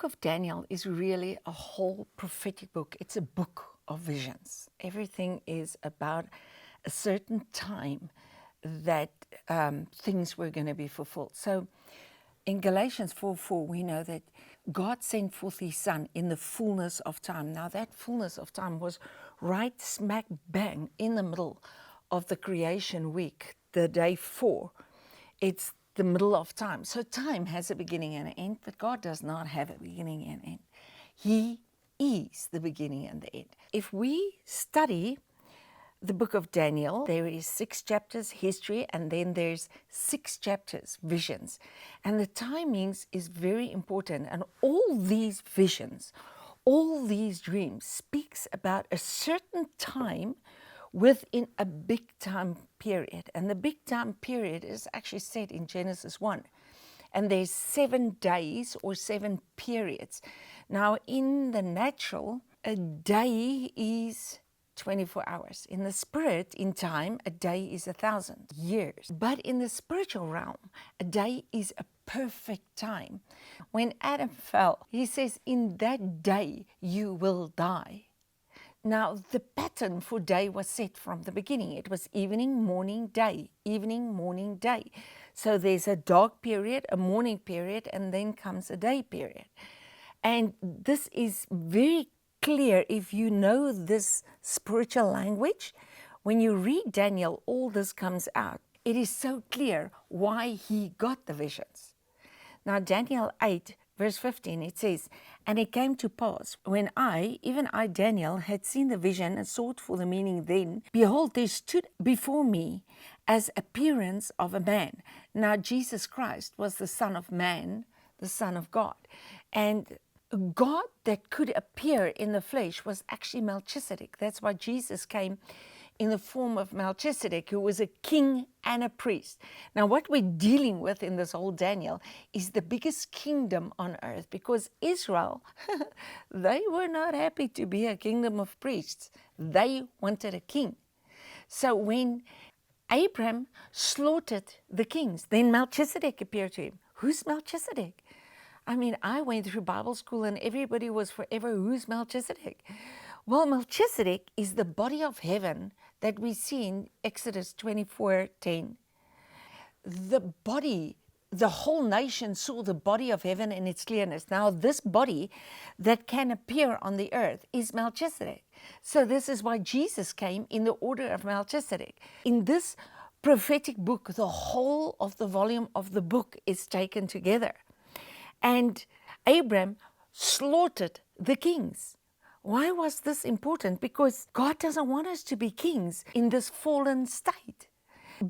book of Daniel is really a whole prophetic book. It's a book of visions. Everything is about a certain time that things were going to be fulfilled. So in Galatians 4:4, we know that God sent forth his Son in the fullness of time. Now that fullness of time was right smack bang in the middle of the creation week, the day 4. It's the middle of time. So time has a beginning and an end, but God does not have a beginning and end. He is the beginning and the end. If we study the book of Daniel, there is 6 chapters, history, and then there's 6 chapters, visions. And the timings is very important. And all these visions, all these dreams speaks about a certain time within a big time period. And the big time period is actually set in Genesis 1. And there's 7 days or 7 periods. Now, in the natural, a day is 24 hours. In the spirit, in time, a day is 1,000 years. But in the spiritual realm, a day is a perfect time. When Adam fell, he says, in that day you will die. Now, the pattern for day was set from the beginning. It was evening, morning, day, evening, morning, day. So there's a dark period, a morning period, and then comes a day period. And this is very clear if you know this spiritual language. When you read Daniel, all this comes out. It is so clear why he got the visions. Now, Daniel 8, verse 15, it says, "And it came to pass, when I, even I, Daniel, had seen the vision and sought for the meaning then, behold, there stood before me as appearance of a man." Now, Jesus Christ was the Son of Man, the Son of God. And God that could appear in the flesh was actually Melchizedek. That's why Jesus came in the form of Melchizedek, who was a king and a priest. Now, what we're dealing with in this whole Daniel is the biggest kingdom on earth, because Israel, they were not happy to be a kingdom of priests. They wanted a king. So when Abraham slaughtered the kings, then Melchizedek appeared to him. Who's Melchizedek? I mean, I went through Bible school and everybody was forever, who's Melchizedek? Well, Melchizedek is the body of heaven that we see in Exodus 24:10. The body, the whole nation saw the body of heaven in its clearness. Now, this body that can appear on the earth is Melchizedek. So this is why Jesus came in the order of Melchizedek. In this prophetic book, the whole of the volume of the book is taken together. And Abraham slaughtered the kings. Why was this important? Because God doesn't want us to be kings in this fallen state.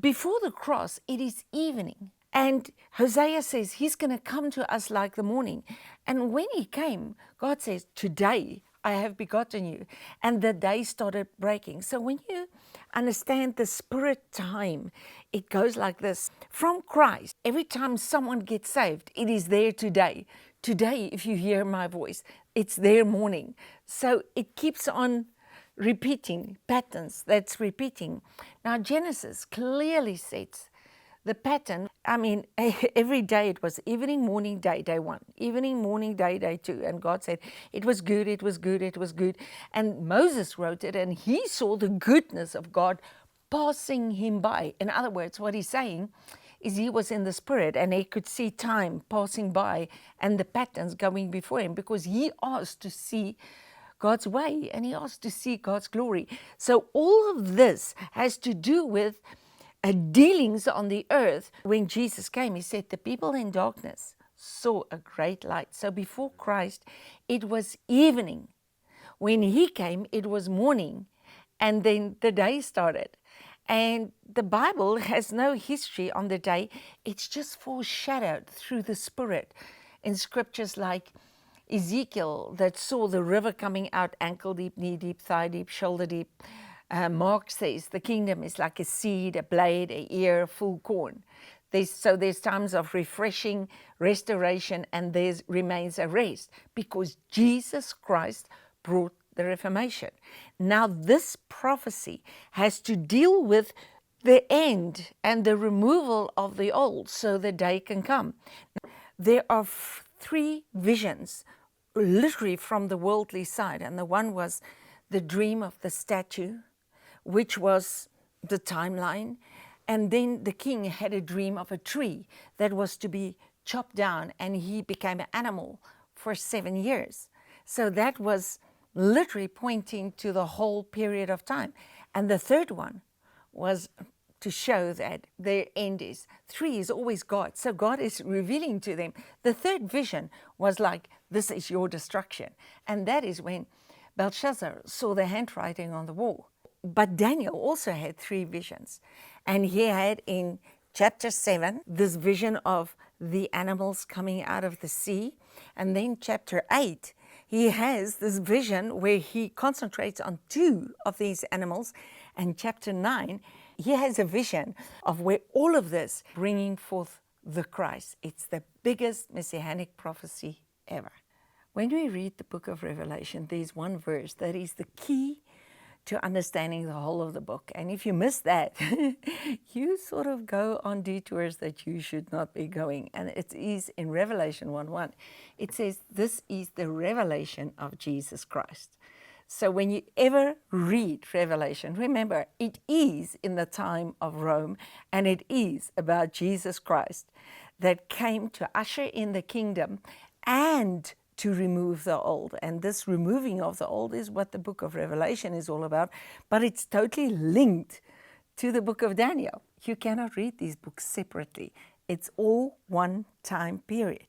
Before the cross, it is evening. And Hosea says he's going to come to us like the morning. And when he came, God says, "Today I have begotten you." And the day started breaking. So when you understand the spirit time, it goes like this. From Christ, every time someone gets saved, it is there today. Today, if you hear my voice, it's their morning. So it keeps on repeating patterns that's repeating. Now, Genesis clearly sets the pattern. I mean, every day it was evening, morning, day, day 1. Evening, morning, day, day 2. And God said, it was good, it was good, it was good. And Moses wrote it, and he saw the goodness of God passing him by. In other words, what he's saying is he was in the spirit and he could see time passing by and the patterns going before him, because he asked to see God's way and he asked to see God's glory. So all of this has to do with dealings on the earth. When Jesus came, he said, the people in darkness saw a great light. So before Christ, it was evening. When he came, it was morning, and then the day started. And the Bible has no history on the day. It's just foreshadowed through the Spirit in scriptures like Ezekiel that saw the river coming out ankle deep, knee deep, thigh deep, shoulder deep. Mark says the kingdom is like a seed, a blade, a ear, full corn. There's times of refreshing, restoration, and there remains a rest, because Jesus Christ brought the Reformation. Now, this prophecy has to deal with the end and the removal of the old so the day can come. There are 3 visions literally from the worldly side. And the one was the dream of the statue, which was the timeline. And then the king had a dream of a tree that was to be chopped down, and he became an animal for 7 years. So that was literally pointing to the whole period of time. And the third one was to show that their end is. 3 is always God. So God is revealing to them. The third vision was like, this is your destruction. And that is when Belshazzar saw the handwriting on the wall. But Daniel also had 3 visions. And he had in chapter 7 this vision of the animals coming out of the sea. And then chapter 8, he has this vision where he concentrates on 2 of these animals. And chapter 9, he has a vision of where all of this bringing forth the Christ. It's the biggest messianic prophecy ever. When we read the book of Revelation, there's one verse that is the key to understanding the whole of the book. And if you miss that, you sort of go on detours that you should not be going. And it is in Revelation 1:1. It says, this is the revelation of Jesus Christ. So when you ever read Revelation, remember, it is in the time of Rome, and it is about Jesus Christ that came to usher in the kingdom and to remove the old. And this removing of the old is what the book of Revelation is all about, but it's totally linked to the book of Daniel. You cannot read these books separately. It's all one time period.